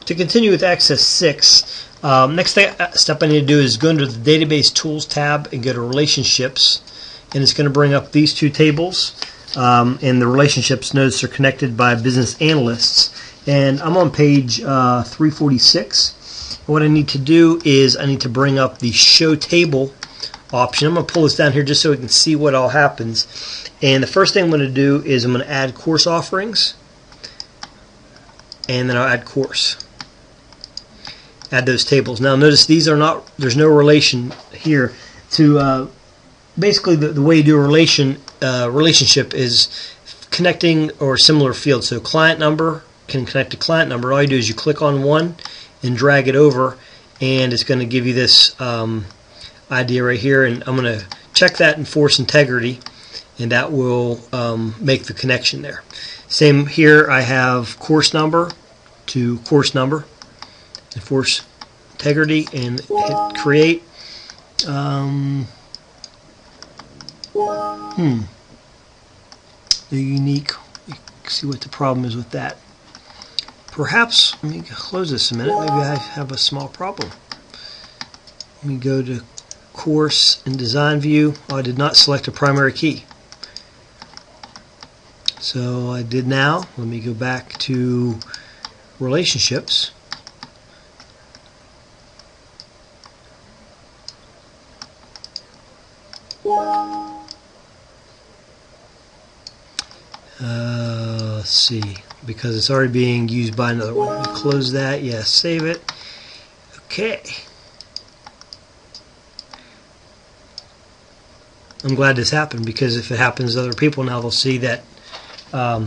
to continue with AC6, next step I need to do is go into the Database Tools tab and go to Relationships, and it's going to bring up these two tables, and the relationships notice are connected by business analysts, and I'm on page 346. What I need to do is I need to bring up the Show Table option. I'm going to pull this down here just so we can see what all happens. And the first thing I'm going to do is I'm going to add course offerings, and then I'll add course. Add those tables. Now notice these are not, there's no relation here to basically the way you do a relationship is connecting or similar fields. So client number can connect to client number. All you do is you click on one and drag it over, and it's going to give you this idea right here, and I'm going to check that and force integrity, and that will make the connection there. Same here, I have course number to course number, and force integrity and hit create. The unique, see what the problem is with that. Perhaps, let me close this a minute, maybe I have a small problem. Let me go to course and design view. Oh, I did not select a primary key. So I did now. Let me go back to relationships. Let's see, because it's already being used by another one. Let me close that. Yes, save it. Okay. I'm glad this happened, because if it happens to other people now, they'll see that I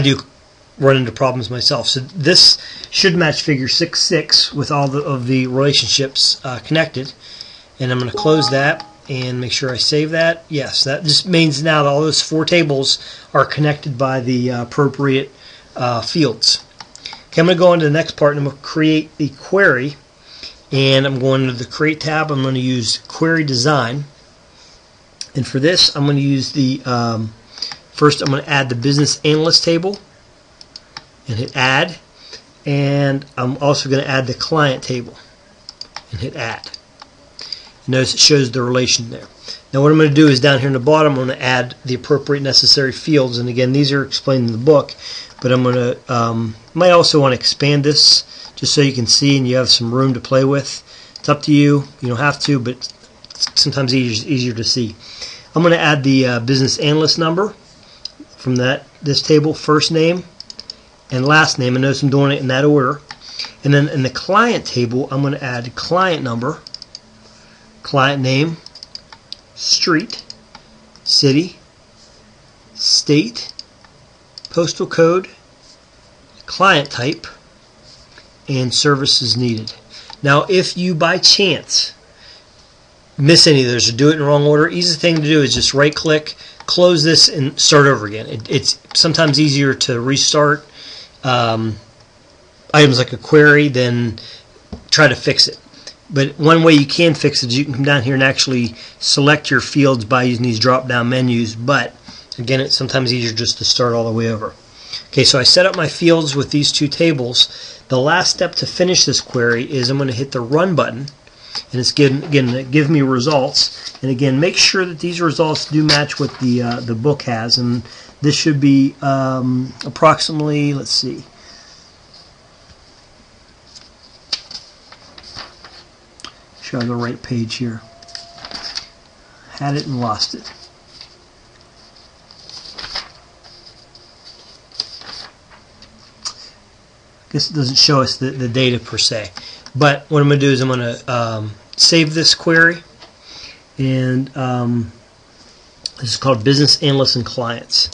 do run into problems myself. So this should match figure 6.6 with all of the relationships connected. And I'm going to close that and make sure I save that. Yes, that just means now that all those four tables are connected by the appropriate fields. Okay, I'm going to go on to the next part, and I'm going to create the query. And I'm going to the Create tab. I'm going to use Query Design. And for this, I'm going to use the first I'm going to add the business analyst table and hit add, and I'm also going to add the client table and hit add. Notice it shows the relation there. Now what I'm going to do is down here in the bottom, I'm going to add the appropriate necessary fields, and again these are explained in the book, but I'm going to might also want to expand this just so you can see and you have some room to play with. It's up to you. You don't have to, but it's sometimes easier to see. I'm going to add the business analyst number from this table, first name and last name, and notice I'm doing it in that order. And then in the client table, I'm going to add client number, client name, street, city, state, postal code, client type, and services needed. Now if you by chance miss any of those or do it in the wrong order, easiest thing to do is just right click, close this, and start over again. It's sometimes easier to restart items like a query than try to fix it. But one way you can fix it is you can come down here and actually select your fields by using these drop down menus, but again it's sometimes easier just to start all the way over. Okay, so I set up my fields with these two tables. The last step to finish this query is I'm going to hit the run button, and it's going to give me results. And again, make sure that these results do match what the book has, and this should be approximately, let's see, show the right page here. Had it and lost it. Guess it doesn't show us the data per se. But what I'm going to do is I'm going to save this query, and this is called Business Analysts and Clients.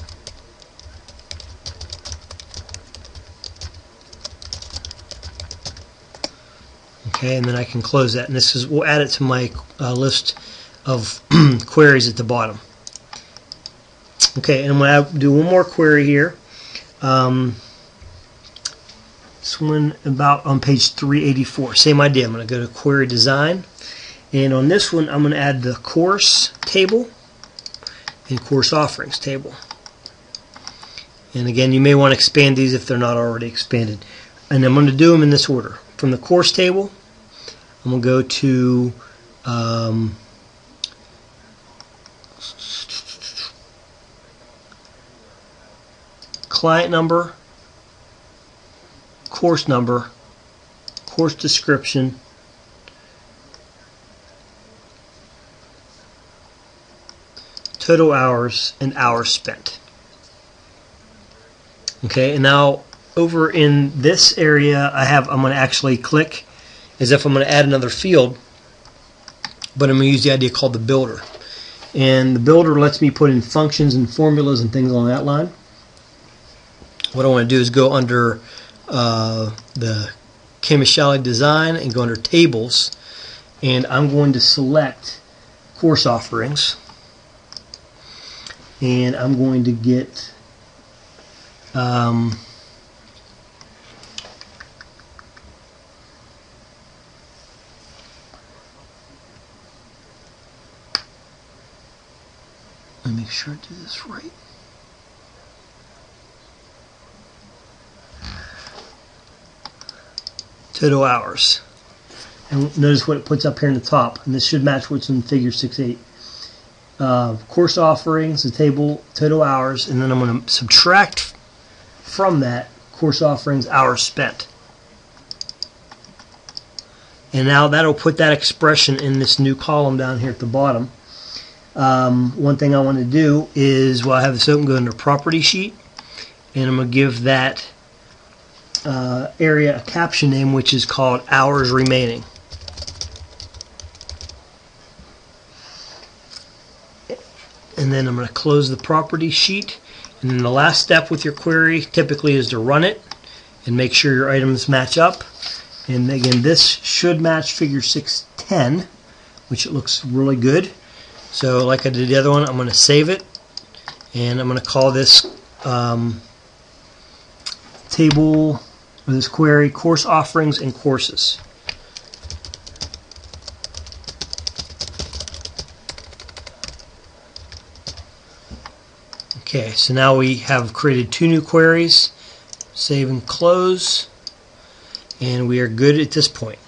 Okay, and then I can close that, and this is, we'll add it to my list of queries at the bottom. Okay, and I'm going to do one more query here. This one about on page 384. Same idea. I'm going to go to Query Design, and on this one I'm going to add the course table and course offerings table. And again, you may want to expand these if they're not already expanded. and I'm going to do them in this order. From the course table, I'm going to go to client number, course description, total hours, and hours spent. Okay, and now over in this area I'm going to actually click as if I'm going to add another field, but I'm going to use the idea called the builder. And the builder lets me put in functions and formulas and things along that line. What I want to do is go under the K-Micheli design and go under tables, and I'm going to select course offerings, and I'm going to get let me make sure I do this right. Total hours. And notice what it puts up here in the top, and this should match what's in figure 6.8. Course offerings, the table, total hours, and then I'm going to subtract from that course offerings hours spent. And now that'll put that expression in this new column down here at the bottom. One thing I want to do is, while I have this open, go under property sheet, and I'm going to give that area a caption name, which is called hours remaining. And then I'm going to close the property sheet, and then the last step with your query typically is to run it and make sure your items match up. And again, this should match figure 610, which it looks really good. So like I did the other one, I'm going to save it, and I'm going to call this table, or this query, course offerings and courses. Okay, so now we have created 2 new queries. Save and close, and we are good at this point.